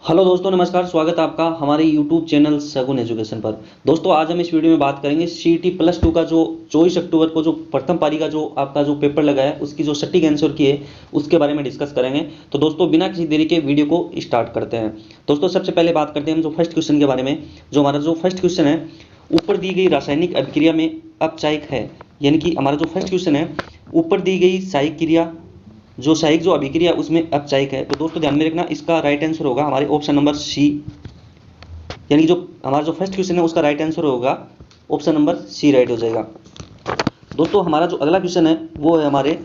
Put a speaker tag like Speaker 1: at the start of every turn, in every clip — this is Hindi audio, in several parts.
Speaker 1: हेलो दोस्तों, नमस्कार। स्वागत है आपका हमारे यूट्यूब चैनल सगुन एजुकेशन पर। दोस्तों, आज हम इस वीडियो में बात करेंगे सीईटी प्लस टू का जो 24 अक्टूबर को जो प्रथम पारी का जो आपका जो पेपर लगा है उसकी जो सटीक आंसर की है उसके बारे में डिस्कस करेंगे। तो दोस्तों, बिना किसी देरी के वीडियो को स्टार्ट करते हैं। दोस्तों, सबसे पहले बात करते हैं हम जो फर्स्ट क्वेश्चन के बारे में। जो हमारा जो फर्स्ट क्वेश्चन है, ऊपर दी गई रासायनिक अभिक्रिया में अपचायक है। यानी कि हमारा जो फर्स्ट क्वेश्चन है, ऊपर दी गई सहायक क्रिया जो सहायक जो अभिक्रिया उसमें अपचायक है। तो दोस्तों ध्यान में रखना, इसका राइट आंसर होगा हमारे ऑप्शन नंबर सी। यानी जो हमारा जो फर्स्ट क्वेश्चन है उसका राइट आंसर होगा ऑप्शन नंबर सी, राइट हो जाएगा। दोस्तों, हमारा जो अगला क्वेश्चन है वो है हमारे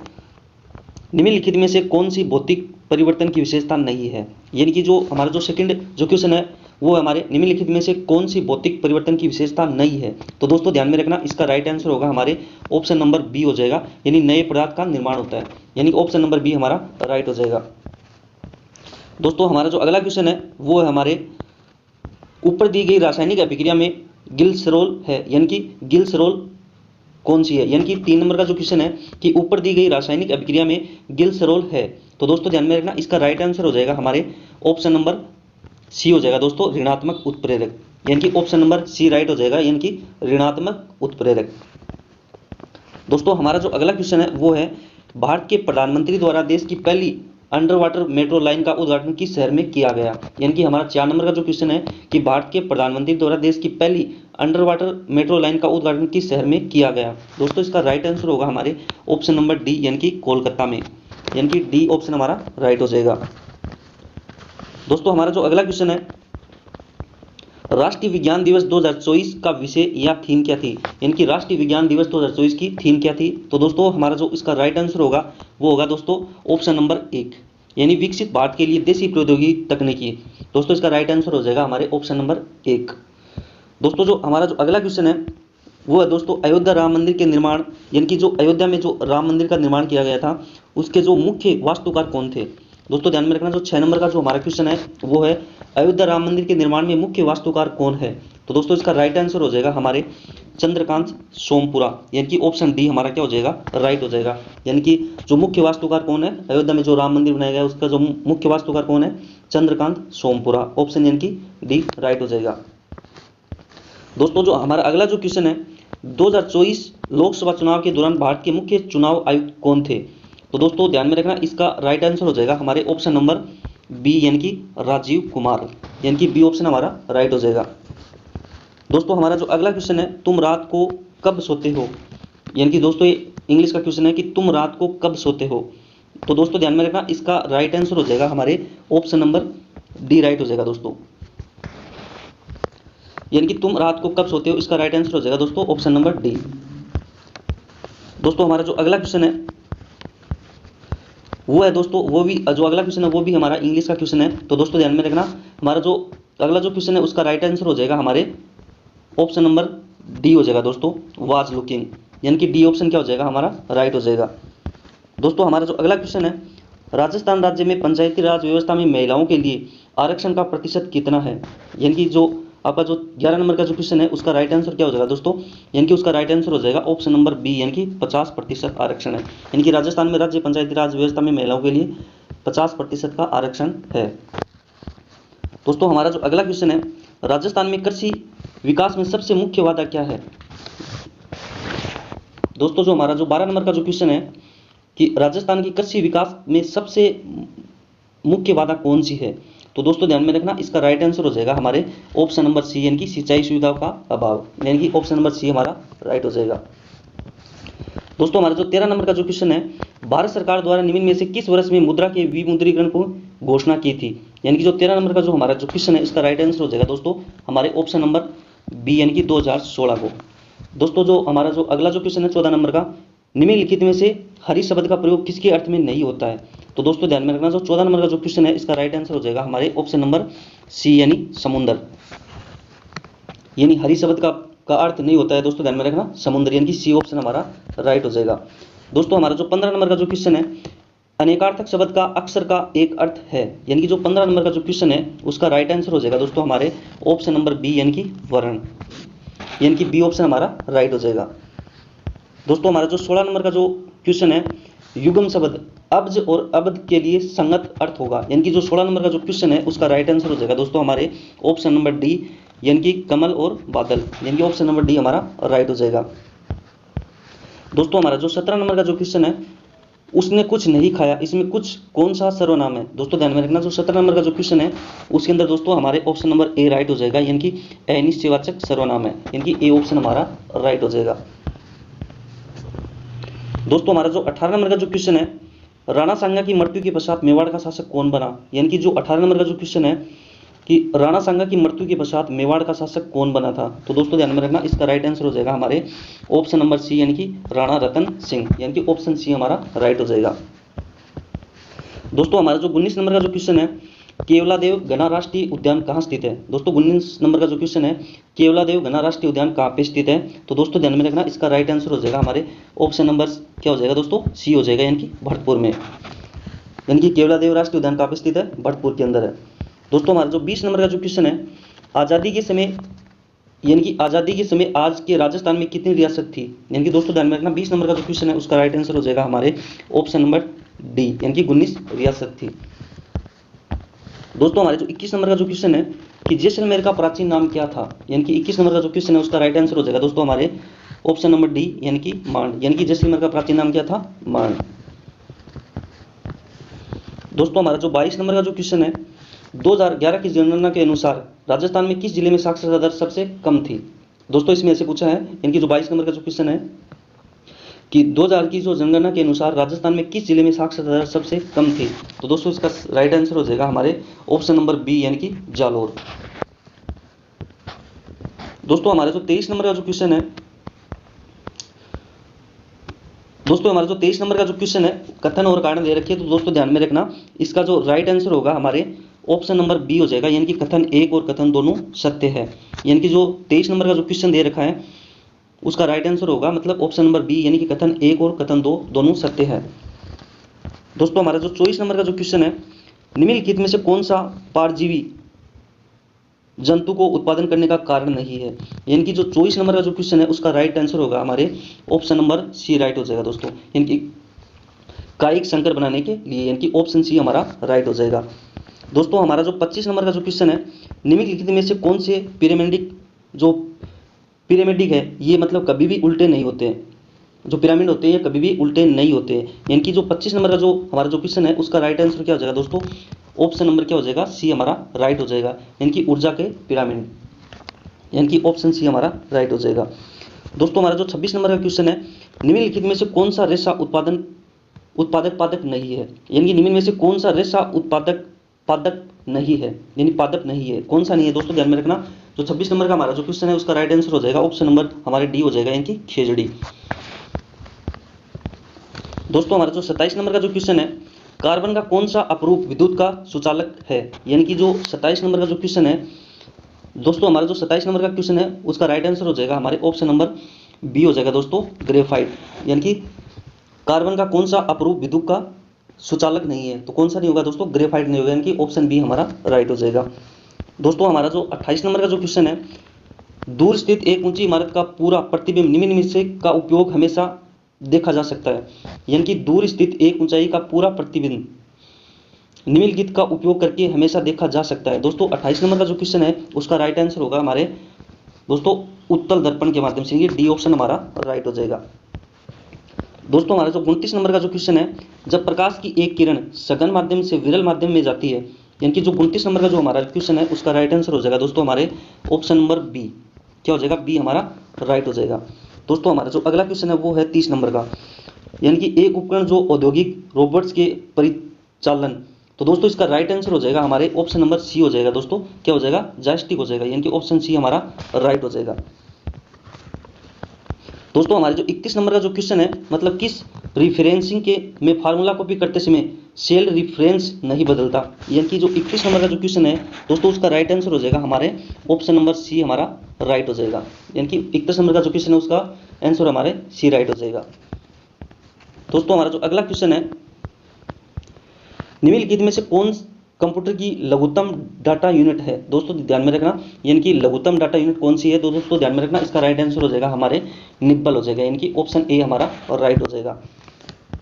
Speaker 1: निम्नलिखित में से कौन सी भौतिक परिवर्तन की विशेषता नहीं है। यानी कि जो हमारा जो सेकंड जो क्वेश्चन है वो हमारे निम्नलिखित में से कौन सी भौतिक परिवर्तन की विशेषता नहीं है। तो दोस्तों ध्यान में रखना, इसका राइट आंसर होगा हमारे ऑप्शन नंबर बी हो जाएगा। यानी नए पदार्थ का निर्माण होता है। यानी ऑप्शन नंबर बी हमारा राइट हो जाएगा। दोस्तों, हमारा जो अगला क्वेश्चन है वो है हमारे ऊपर दी गई रासायनिक अभिक्रिया में गिल्सरोल है। यानी कि गिल्सरोल कौन सी है। यानी कि 3 नंबर का जो क्वेश्चन है कि ऊपर दी गई रासायनिक अभिक्रिया में गिल्सरोल है। तो दोस्तों ध्यान में रखना, इसका राइट आंसर हो जाएगा हमारे ऑप्शन नंबर सी हो जाएगा। दोस्तों, ऋणात्मक उत्प्रेरक। यानी कि ऑप्शन नंबर सी राइट हो जाएगा। यानी कि ऋणात्मक उत्प्रेरक। दोस्तों, हमारा जो अगला क्वेश्चन है वो है भारत के प्रधानमंत्री द्वारा देश की पहली अंडर वाटर मेट्रो लाइन का उद्घाटन किस शहर में किया गया। यानी कि हमारा 4 नंबर का जो क्वेश्चन है कि भारत के प्रधानमंत्री द्वारा देश की पहली अंडर वाटर मेट्रो लाइन का उद्घाटन किस शहर में किया गया। दोस्तों, इसका राइट आंसर होगा हमारे ऑप्शन नंबर डी, यानी कि कोलकाता में। यानी कि डी ऑप्शन हमारा राइट हो जाएगा। दोस्तों, हमारा जो अगला क्वेश्चन है, राष्ट्रीय विज्ञान दिवस 2024 का विषय या थीम क्या थी। यानी कि राष्ट्रीय विज्ञान दिवस 2024 की थीम क्या थी। तो दोस्तों, हमारा जो इसका राइट आंसर होगा वो होगा दोस्तों ऑप्शन नंबर 1, यानी विकसित भारत के लिए देसी प्रौद्योगिकी तकनीकी। दोस्तों, इसका राइट आंसर हो जाएगा हमारे ऑप्शन नंबर 1। दोस्तों, जो हमारा जो अगला क्वेश्चन है वो है दोस्तों अयोध्या राम मंदिर के निर्माण, यानी कि जो अयोध्या में जो राम मंदिर का निर्माण किया गया था उसके जो मुख्य वास्तुकार कौन थे। दोस्तों, ध्यान में रखना, जो 6 नंबर का जो हमारा क्वेश्चन है वो है अयोध्या राम मंदिर के निर्माण में मुख्य वास्तुकार कौन है। तो दोस्तों, इसका राइट आंसर हो जाएगा हमारे चंद्रकांत सोमपुरा। यानी कि ऑप्शन डी हमारा क्या हो जाएगा, राइट हो जाएगा। यानी कि जो मुख्य वास्तुकार कौन है, अयोध्या में जो राम मंदिर बनाया गया उसका जो मुख्य वास्तुकार कौन है, चंद्रकांत सोमपुरा। ऑप्शन यानी कि डी राइट हो जाएगा। दोस्तों, जो हमारा अगला जो क्वेश्चन है, 2024 लोकसभा चुनाव के दौरान भारत के मुख्य चुनाव आयुक्त कौन थे। तो दोस्तों, ध्यान में रखना, इसका राइट आंसर हो जाएगा हमारे ऑप्शन नंबर बी, यानी कि राजीव कुमार। यानी कि बी ऑप्शन हमारा राइट हो जाएगा। दोस्तों, हमारा जो अगला क्वेश्चन है, तुम रात को कब सोते हो। यानी कि दोस्तों ये इंग्लिश का क्वेश्चन है कि तुम रात को कब सोते हो। तो दोस्तों ध्यान में रखना, इसका राइट आंसर हो जाएगा हमारे ऑप्शन नंबर डी, राइट हो जाएगा दोस्तों। यानी कि तुम रात को कब सोते हो, इसका राइट आंसर हो जाएगा दोस्तों ऑप्शन नंबर डी। दोस्तों, हमारा जो अगला क्वेश्चन है वो है दोस्तों, वो भी जो अगला क्वेश्चन है वो भी हमारा इंग्लिश का क्वेश्चन है। तो दोस्तों ध्यान में रखना, हमारा जो अगला जो क्वेश्चन है उसका राइट आंसर हो जाएगा हमारे ऑप्शन नंबर डी हो जाएगा दोस्तों, वाज लुकिंग। यानी कि डी ऑप्शन क्या हो जाएगा हमारा, राइट हो जाएगा। दोस्तों, हमारा जो अगला क्वेश्चन है, राजस्थान राज्य में पंचायती राज व्यवस्था में महिलाओं के लिए आरक्षण का प्रतिशत कितना है। यानी कि जो आपका जो 11 नंबर का जो क्वेश्चन है उसका राइट आंसर क्या हो जाएगा दोस्तों, यानी कि उसका राइट आंसर हो जाएगा ऑप्शन नंबर बी, यानी कि 50% आरक्षण है। यानी कि राजस्थान में राज्य पंचायती राज व्यवस्था में महिलाओं के लिए 50% का आरक्षण है। दोस्तों, हमारा जो अगला क्वेश्चन है, राजस्थान में कृषि विकास में सबसे मुख्य वादा क्या है। दोस्तों, जो हमारा जो 12 नंबर का जो क्वेश्चन है कि राजस्थान की कृषि विकास में सबसे मुख्य वादा कौन सी है। तो दोस्तों ध्यान में रखना, इसका राइट आंसर हो जाएगा हमारे ऑप्शन नंबर सी, यानी कि सिंचाई सुविधाओं का अभाव। यानी कि ऑप्शन नंबर सी हमारा राइट हो जाएगा। दोस्तों, हमारा जो 13 नंबर का जो क्वेश्चन है, भारत सरकार द्वारा निम्न में से किस वर्ष में मुद्रा के विमुद्रीकरण को घोषणा की थी। यानी कि जो 13 नंबर का जो हमारा जो क्वेश्चन है इसका राइट आंसर हो जाएगा दोस्तों हमारे ऑप्शन नंबर बी, यानी कि 2016 को। दोस्तों, जो हमारा जो अगला जो क्वेश्चन है 14 नंबर का, निम्नलिखित में से हरि शब्द का प्रयोग किसके अर्थ में नहीं होता है। तो दोस्तों ध्यान में रखना, जो 14 नंबर का जो क्वेश्चन है इसका राइट आंसर हो जाएगा हमारे ऑप्शन नंबर सी, यानी समुद्र। यानी हरि शब्द का अर्थ नहीं होता है दोस्तों, ध्यान में रखना समुद्र, यानी कि सी ऑप्शन हमारा राइट हो जाएगा। दोस्तों, हमारा जो 15 नंबर का जो क्वेश्चन है, अनेकार्थक शब्द का अक्षर का एक अर्थ है। यानी कि जो 15 नंबर का जो क्वेश्चन है उसका राइट आंसर हो जाएगा दोस्तों हमारे ऑप्शन नंबर बी, यानी कि वर्ण। यानी कि बी ऑप्शन हमारा राइट हो जाएगा। दोस्तों, हमारा जो 16 नंबर का जो क्वेश्चन है, युग्म शब्द अब्ज और अब्द के लिए संगत अर्थ होगा, यानी कि जो 16 नंबर का जो क्वेश्चन है उसका राइट आंसर हो जाएगा दोस्तों हमारे ऑप्शन नंबर डी, यानी कि कमल और बादल, यानी कि ऑप्शन नंबर डी हमारा राइट हो जाएगा। दोस्तों हमारा जो 17 नंबर का जो क्वेश्चन है, उसने कुछ नहीं खाया, इसमें कुछ कौन सा सर्वनाम है? दोस्तों ध्यान में रखना, जो 17 नंबर का जो क्वेश्चन है उसके अंदर दोस्तों हमारे ऑप्शन नंबर ए राइट हो जाएगा, यानी कि अनिश्चयवाचक सर्वनाम है, यानी कि ए ऑप्शन हमारा राइट हो जाएगा। दोस्तों हमारा जो 18 नंबर का जो क्वेश्चन है, राणा सांगा की मृत्यु के पश्चात मेवाड़ का शासक कौन बना? यानी कि जो 18 नंबर का जो क्वेश्चन है कि राणा सांगा की मृत्यु के पश्चात मेवाड़ का शासक कौन बना था, तो दोस्तों ध्यान में रखना, इसका राइट आंसर हो जाएगा हमारे ऑप्शन नंबर सी, यानी कि राणा रतन सिंह, यानी कि ऑप्शन सी हमारा राइट हो जाएगा। दोस्तों हमारा जो 19 नंबर का जो क्वेश्चन है, केवलादेव घना राष्ट्रीय उद्यान कहाँ स्थित है? दोस्तों 19 नंबर का जो क्वेश्चन है, केवलादेव घना राष्ट्रीय उद्यान कहाँ पे स्थित है? तो दोस्तों ध्यान में रखना, इसका राइट आंसर हो जाएगा हमारे ऑप्शन नंबर क्या हो जाएगा दोस्तों, सी हो जाएगा, यानी कि भरतपुर में, यानी कि केवलादेव राष्ट्रीय उद्यान कहाँ पे स्थित है? भरतपुर के अंदर है। दोस्तों हमारा जो 20 नंबर का जो क्वेश्चन है, आज़ादी के समय, यानी कि आज़ादी के समय आज के राजस्थान में कितनी रियासत थी? यानी कि दोस्तों ध्यान में रखना, 20 नंबर का जो क्वेश्चन है उसका राइट आंसर हो जाएगा हमारे ऑप्शन नंबर डी, यानी कि 19 रियासत थी। दोस्तों हमारे जो 21 नंबर का जो क्वेश्चन है कि जैसलमेर का प्राचीन नाम क्या था? यानी कि 21 नंबर का जो क्वेश्चन है उसका राइट आंसर हो जाएगा दोस्तों हमारे ऑप्शन नंबर डी, यानी कि मांड, यानी कि जैसलमेर का प्राचीन नाम क्या था? मांड। दोस्तों हमारा जो 22 नंबर का जो क्वेश्चन है, 2011 की जनगणना के अनुसार राजस्थान में किस जिले में साक्षरता दर सबसे कम थी? दोस्तों इसमें ऐसे पूछा है, इनकी जो 22 नंबर का जो क्वेश्चन है कि 2000 की जो जनगणना के अनुसार राजस्थान में किस जिले में साक्षरता दर सबसे कम थी? तो दोस्तों इसका राइट आंसर हो जाएगा हमारे ऑप्शन नंबर बी, यानी कि जालोर। दोस्तों हमारे जो 23 नंबर का जो क्वेश्चन है, दोस्तों हमारा जो 23 नंबर का जो क्वेश्चन है, कथन और कारण दे रखी है, तो दोस्तों ध्यान में रखना, इसका जो राइट आंसर होगा हमारे ऑप्शन नंबर बी हो जाएगा, यानी कि कथन एक और कथन दोनों सत्य है। यानी कि जो 23 नंबर का जो क्वेश्चन दे रखा है उसका राइट आंसर होगा मतलब ऑप्शन नंबर बी, यानी कि कथन एक और कथन दो दोनों सत्य है। दोस्तों हमारा जो 24 नंबर का जो क्वेश्चन है, निम्नलिखित में से कौन सा परजीवी जंतु को उत्पादन करने का कारण नहीं है? यानी कि जो 24 नंबर का जो क्वेश्चन है उसका राइट आंसर होगा हमारे ऑप्शन नंबर सी राइट हो जाएगा दोस्तों, यानी कि कायिक संकर बनाने के लिए, यानी कि ऑप्शन सी हमारा राइट हो जाएगा। दोस्तों हमारा जो 25 नंबर का जो क्वेश्चन है, निम्नलिखित में से कौन से पिरामिडिक है, ये मतलब कभी भी उल्टे नहीं होते हैं, जो पिरामिड होते हैं कभी भी उल्टे नहीं होते हैं। यानी कि जो 25 नंबर का जो हमारा जो क्वेश्चन है उसका राइट आंसर क्या हो जाएगा दोस्तों, ऑप्शन नंबर क्या हो जाएगा, सी हमारा राइट हो जाएगा, यानी कि ऊर्जा के पिरामिड, यानी कि ऑप्शन सी हमारा राइट हो जाएगा। दोस्तों हमारा जो 26 नंबर का क्वेश्चन है, निम्नलिखित में से कौन सा रेशा उत्पादक पादक नहीं है? यानी कि निम्न में से कौन सा रेशा उत्पादक पादक नहीं है, यानी पादक नहीं है, कौन सा नहीं है? दोस्तों ध्यान में रखना, जो 26 नंबर का हमारा जो क्वेश्चन है उसका राइट आंसर हो जाएगा ऑप्शन नंबर हमारे डी हो जाएगा, यानी कि खेजड़ी। दोस्तों हमारा जो 27 नंबर का जो क्वेश्चन है, कार्बन का कौन सा अपरूप विद्युत का सुचालक है? यानी कि जो 27 नंबर का जो क्वेश्चन है, दोस्तों हमारा जो 27 नंबर का क्वेश्चन है उसका राइट आंसर हो जाएगा हमारे ऑप्शन नंबर बी हो जाएगा दोस्तों, ग्रेफाइट। यानी कि कार्बन का कौन सा अपरूप विद्युत का सुचालक नहीं है, तो कौन सा नहीं होगा दोस्तों, ग्रेफाइट नहीं होगा, यानी कि ऑप्शन बी हमारा राइट हो जाएगा। दोस्तों हमारा जो 28 नंबर का जो क्वेश्चन है, दूर स्थित एक ऊंची इमारत का पूरा प्रतिबिंब निम्न में से का उपयोग हमेशा देखा जा सकता है? यानी कि दूर स्थित एक ऊंचाई का पूरा प्रतिबिंब निम्नलिखित का उपयोग करके हमेशा देखा जा सकता है। दोस्तों 28 नंबर का जो क्वेश्चन है उसका राइट आंसर होगा हमारे दोस्तों उत्तल दर्पण के माध्यम से, डी ऑप्शन हमारा राइट हो जाएगा। दोस्तों हमारा जो 29 नंबर का जो क्वेश्चन है, जब प्रकाश की एक किरण सघन माध्यम से विरल माध्यम में जाती है, यानी कि जो 29 नंबर का जो हमारा क्वेश्चन है उसका राइट आंसर हो जाएगा दोस्तों हमारे ऑप्शन नंबर बी, क्या हो जाएगा, बी हमारा राइट हो जाएगा। दोस्तों हमारा जो अगला क्वेश्चन है वो है 30 नंबर का, यानी कि एक उपकरण जो औद्योगिक रोबोट्स के परिचालन, तो दोस्तों इसका राइट आंसर हो जाएगा हमारे ऑप्शन नंबर सी हो जाएगा दोस्तों, क्या हो जाएगा, जॉयस्टिक हो जाएगा, यानी कि ऑप्शन सी हमारा राइट हो जाएगा। दोस्तों हमारे जो 31 नंबर का जो क्वेश्चन है, मतलब किस रिफरेंसिंग के में फार्मूला कॉपी करते समय सेल रिफरेंस नहीं बदलता? यानी कि जो 31 नंबर का जो क्वेश्चन है दोस्तों उसका राइट आंसर हो जाएगा हमारे ऑप्शन नंबर सी हमारा राइट हो जाएगा, यानी कि 31 नंबर का जो क्वेश्चन है उसका आंसर हमारे सी राइट हो जाएगा। दोस्तों हमारा जो अगला क्वेश्चन है, निम्नलिखित में से कौन कंप्यूटर की लघुत्तम डाटा यूनिट है? दोस्तों ध्यान में रखना, यानी कि लघुत्तम डाटा यूनिट कौन सी है, तो दोस्तों ध्यान में रखना, इसका राइट आंसर हो जाएगा हमारे निब्बल हो जाएगा, यानी कि ऑप्शन ए हमारा और राइट हो जाएगा।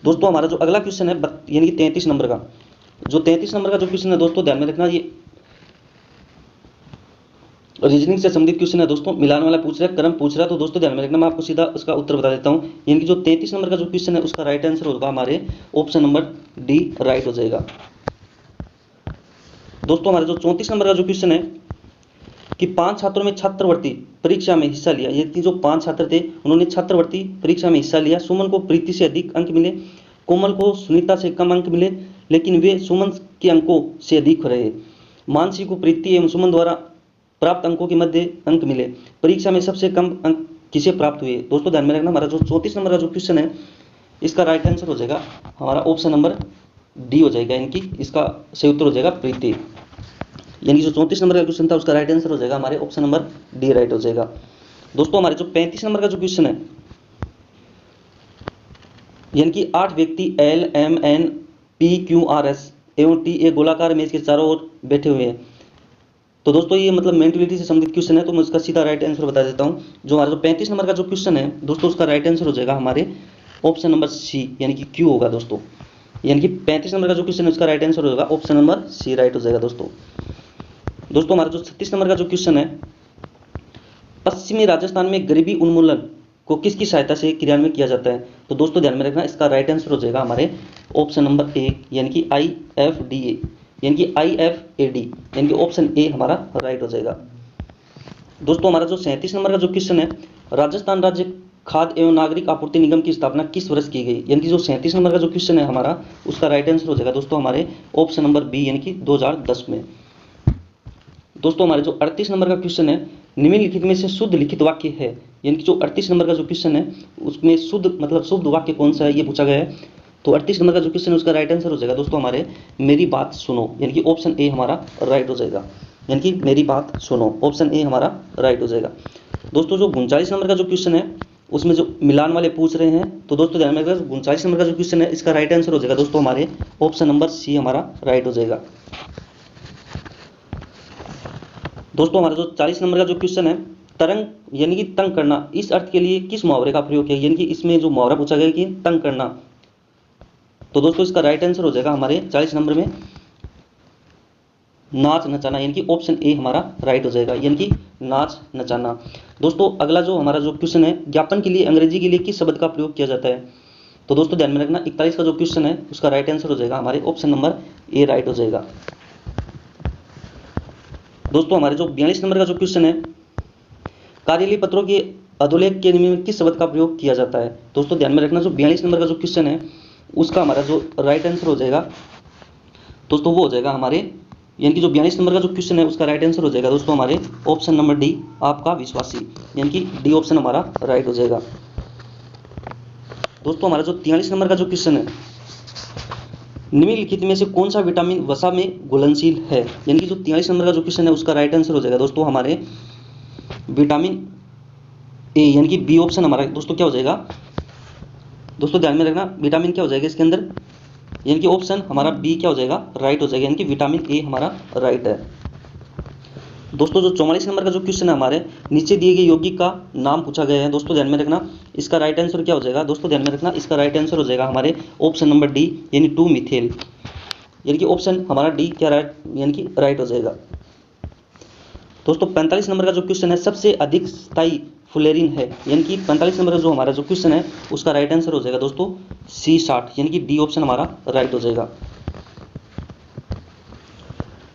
Speaker 1: दोस्तों हमारा जो अगला क्वेश्चन है यानी कि 33 नंबर का, जो 33 नंबर का जो क्वेश्चन है दोस्तों ध्यान में रखना, ये रीजनिंग से संबंधित क्वेश्चन है दोस्तों। मिलान वाला पूछ रहा है, क्रम पूछ रहा है, तो दोस्तों ध्यान में रखना, मैं आपको सीधा उसका उत्तर बता देता हूँ। यानी कि जो 33 नंबर का जो क्वेश्चन है उसका राइट आंसर होगा हमारे ऑप्शन नंबर डी राइट हो जाएगा। दोस्तों हमारा जो 34 नंबर का जो क्वेश्चन है कि 5 छात्रों में छात्रवृत्ति परीक्षा में हिस्सा लिया, ये जो 5 छात्र थे उन्होंने छात्रवृत्ति परीक्षा में हिस्सा लिया। सुमन को प्रीति से अधिक अंक मिले, कोमल को सुनीता से कम अंक मिले, लेकिन वे सुमन के अंकों से अधिक रहे। मानसी को प्रीति एवं सुमन द्वारा प्राप्त अंकों के मध्य अंक मिले। परीक्षा में सबसे कम अंक किसे प्राप्त हुए। दोस्तों ध्यान में रखना, हमारा जो 34 नंबर का जो क्वेश्चन है इसका राइट आंसर हो जाएगा हमारा ऑप्शन नंबर डी हो जाएगा, यानी कि इसका सही उत्तर हो जाएगा प्रीति। यानी जो 34 नंबर का क्वेश्चन था उसका राइट आंसर हो जाएगा हमारे ऑप्शन नंबर डी राइट हो जाएगा। दोस्तों हमारे जो 35 नंबर का जो क्वेश्चन है, यानी कि 8 व्यक्ति L M N P Q R S एवं टी एक गोलाकार मेज के चारों ओर बैठे हुए हैं। तो दोस्तों ये मतलब मेंटलिटी से संबंधित क्वेश्चन है, तो मैं उसका सीधा राइट आंसर बता देता हूँ। जो हमारा जो 35 नंबर का जो क्वेश्चन है दोस्तों उसका राइट आंसर हो जाएगा हमारे ऑप्शन नंबर सी, यानी कि क्यू होगा दोस्तों। यानी कि 35 नंबर का जो क्वेश्चन है उसका राइट आंसर हो जाएगा ऑप्शन नंबर सी राइट हो जाएगा दोस्तों। दोस्तों हमारा जो 36 नंबर का जो क्वेश्चन है, पश्चिमी राजस्थान में गरीबी उन्मूलन को किसकी सहायता से क्रियान्वित किया जाता है। तो दोस्तों ध्यान में रखना, इसका राइट आंसर हो जाएगा हमारे ऑप्शन नंबर ए, यानी कि IFDA, यानी कि IFAD, यानी कि ऑप्शन ए हमारा राइट हो जाएगा। दोस्तों हमारा जो 37 नंबर का जो क्वेश्चन है, राजस्थान राज्य खाद्य एवं नागरिक आपूर्ति निगम की स्थापना किस वर्ष की गई। यानी कि जो 37 नंबर का जो क्वेश्चन है हमारा उसका राइट आंसर हो जाएगा दोस्तों हमारे ऑप्शन नंबर बी, यानी कि 2010 में। दोस्तों हमारे जो 38 नंबर का क्वेश्चन है, निम्नलिखित में से शुद्ध लिखित वाक्य है। यानी कि जो 38 नंबर का जो क्वेश्चन है उसमें शुद्ध मतलब शुद्ध वाक्य कौन सा है ये पूछा गया है। तो 38 नंबर का जो क्वेश्चन है उसका राइट आंसर हो जाएगा दोस्तों हमारे मेरी बात सुनो, यानी कि ऑप्शन ए हमारा राइट हो जाएगा। यानी कि मेरी बात सुनो, ऑप्शन ए हमारा राइट हो जाएगा। दोस्तों जो 39 नंबर का जो क्वेश्चन है उसमें जो मिलान वाले पूछ रहे हैं, तो दोस्तों ध्यान में रखिएगा 39 नंबर का जो क्वेश्चन है इसका राइट आंसर हो जाएगा दोस्तों हमारे ऑप्शन नंबर सी हमारा राइट हो जाएगा। दोस्तों हमारा जो 40 नंबर का जो क्वेश्चन है, तरंग यानी कि तंग करना, इस अर्थ के लिए किस मुहावरे का प्रयोग किया। यानी कि इसमें जो मुहावरा पूछा गया कि तंग करना, तो दोस्तों इसका राइट आंसर हो जाएगा हमारे 40 नंबर में नाच नचाना, यानी कि ऑप्शन ए हमारा राइट हो जाएगा, यानी कि नाच नचाना। दोस्तों अगला जो हमारा जो क्वेश्चन है, ज्ञापन के लिए अंग्रेजी के लिए किस शब्द का प्रयोग किया जाता है। तो दोस्तों ध्यान में रखना, 41 का जो क्वेश्चन है उसका राइट आंसर हो जाएगा हमारे ऑप्शन नंबर ए राइट हो जाएगा। दोस्तों हमारे जो 42 नंबर का जो क्वेश्चन है, कार्यालय पत्रों के अधोलेख के निम्न में किस शब्द का प्रयोग किया जाता है। दोस्तों ध्यान में रखना, जो 42 नंबर का जो क्वेश्चन है उसका हमारा जो राइट आंसर हो जाएगा दोस्तों वो हो जाएगा हमारे, यानी कि जो 42 नंबर का जो क्वेश्चन है उसका राइट आंसर हो जाएगा दोस्तों हमारे ऑप्शन नंबर डी आपका विश्वासी, यानी कि डी ऑप्शन हमारा राइट हो जाएगा। दोस्तों हमारा जो 43 नंबर का जो क्वेश्चन है, निम्नलिखित में से कौन सा विटामिन वसा में घुलनशील है। यानी कि जो 43 नंबर का जो क्वेश्चन है उसका राइट आंसर हो जाएगा दोस्तों हमारे विटामिन ए, यानी कि बी ऑप्शन हमारा दोस्तों क्या हो जाएगा। दोस्तों ध्यान में रखना, विटामिन क्या हो जाएगा इसके अंदर, यानी कि ऑप्शन हमारा बी क्या हो जाएगा राइट हो जाएगा, यानी कि विटामिन ए हमारा राइट है। दोस्तों जो 44 नंबर का जो क्वेश्चन है हमारे, नीचे दिए गए यौगिक का नाम पूछा गया है। दोस्तों ध्यान में रखना, इसका राइट आंसर क्या हो जाएगा। दोस्तों ध्यान में रखना, इसका राइट आंसर हो जाएगा हमारे ऑप्शन नंबर डी, यानी 2 मिथेल, यानी कि ऑप्शन हमारा डी क्या राइट यानी कि राइट हो जाएगा। दोस्तों 45 नंबर का जो क्वेश्चन है, सबसे अधिक स्थायी फुलेरिन है। यानी कि 45 नंबर का जो हमारा जो क्वेश्चन है उसका राइट आंसर हो जाएगा दोस्तों C60, यानी कि डी ऑप्शन हमारा राइट हो जाएगा।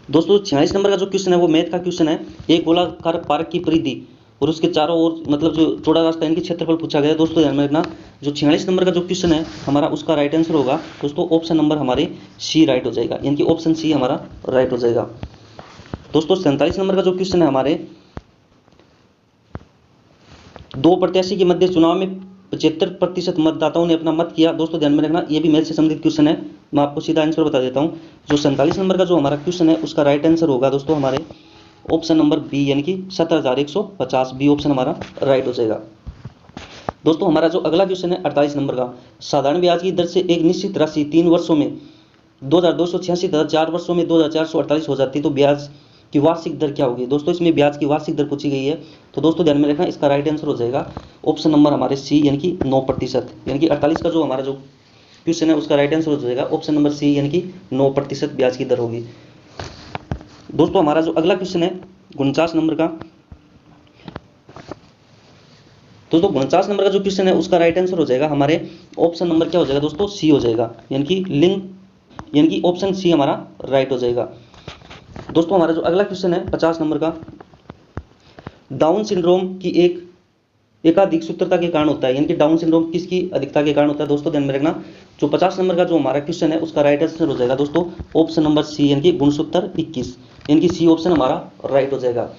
Speaker 1: दोस्तों 46 नंबर का जो क्वेश्चन है वो मैथ का क्वेश्चन है। एक गोलाकार पार्क की परिधि और उसके चारों ओर मतलब जो चौड़ा रास्ता इनकी क्षेत्रफल पूछा गया है। दोस्तों ध्यान में रखना, जो 46 नंबर का जो क्वेश्चन है हमारा उसका राइट आंसर होगा दोस्तों ऑप्शन नंबर हमारे सी राइट हो जाएगा, यानी कि ऑप्शन सी हमारा राइट हो जाएगा। दोस्तों 47 नंबर का जो क्वेश्चन है हमारे, 2 प्रत्याशी के मध्य चुनाव में 75% मतदाताओं ने अपना मत किया। दोस्तों ध्यान में रखना, ये भी मैथ से संबंधित क्वेश्चन है, मैं आपको सीधा आंसर बता देता हूँ। जो 47 नंबर का जो हमारा क्वेश्चन है उसका राइट आंसर होगा दोस्तों हमारे ऑप्शन नंबर बी, यानी कि 17,150, बी ऑप्शन हमारा राइट हो जाएगा। दोस्तों हमारा जो अगला क्वेश्चन है 48 नंबर का, साधारण ब्याज की दर से एक निश्चित राशि 3 वर्षों में 2286 तथा 4 वर्षों में 2448 हो जाती है, तो ब्याज की वार्षिक दर क्या होगी। दोस्तों इसमें ब्याज की वार्षिक दर पूछी गई है, तो दोस्तों ध्यान में रखना, इसका राइट आंसर हो जाएगा ऑप्शन नंबर हमारे सी, यानी कि 9%, यानी कि 48 का जो हमारा जो क्वेश्चन है उसका राइट आंसर हो जाएगा ऑप्शन नंबर सी, यानी कि 9% ब्याज की दर होगी। दोस्तों हमारा जो अगला क्वेश्चन है 49 नंबर का, दोस्तों 49 नंबर का जो क्वेश्चन है उसका राइट आंसर हो जाएगा हमारे ऑप्शन नंबर क्या हो जाएगा दोस्तों, सी हो जाएगा, यानी कि लिंग, यानी कि ऑप्शन सी हमारा राइट हो जाएगा। दोस्तों हमारा जो अगला क्वेश्चन है 50 नंबर का, डाउन सिंड्रोम की एकाधिक सूत्रता के कारण होता है, यानी कि डाउन सिंड्रोम किसकी अधिकता के कारण होता है दोस्तों, ध्यान में रखना। जो 50 नंबर का जो हमारा क्वेश्चन है उसका राइट आंसर हो जाएगा दोस्तों ऑप्शन नंबर सी, यानी कि गुणसूत्र 21, यानी कि सी ऑप्शन हमारा राइट हो जाएगा।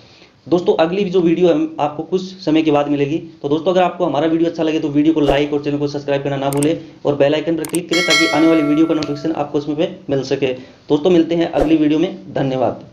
Speaker 1: दोस्तों अगली जो वीडियो है आपको कुछ समय के बाद मिलेगी। तो दोस्तों अगर आपको हमारा वीडियो अच्छा लगे तो वीडियो को लाइक और चैनल को सब्सक्राइब करना ना भूलें और बेल आइकन पर क्लिक करें ताकि आने वाली वीडियो का नोटिफिकेशन आपको उसमें पे मिल सके। दोस्तों मिलते हैं अगली वीडियो में, धन्यवाद।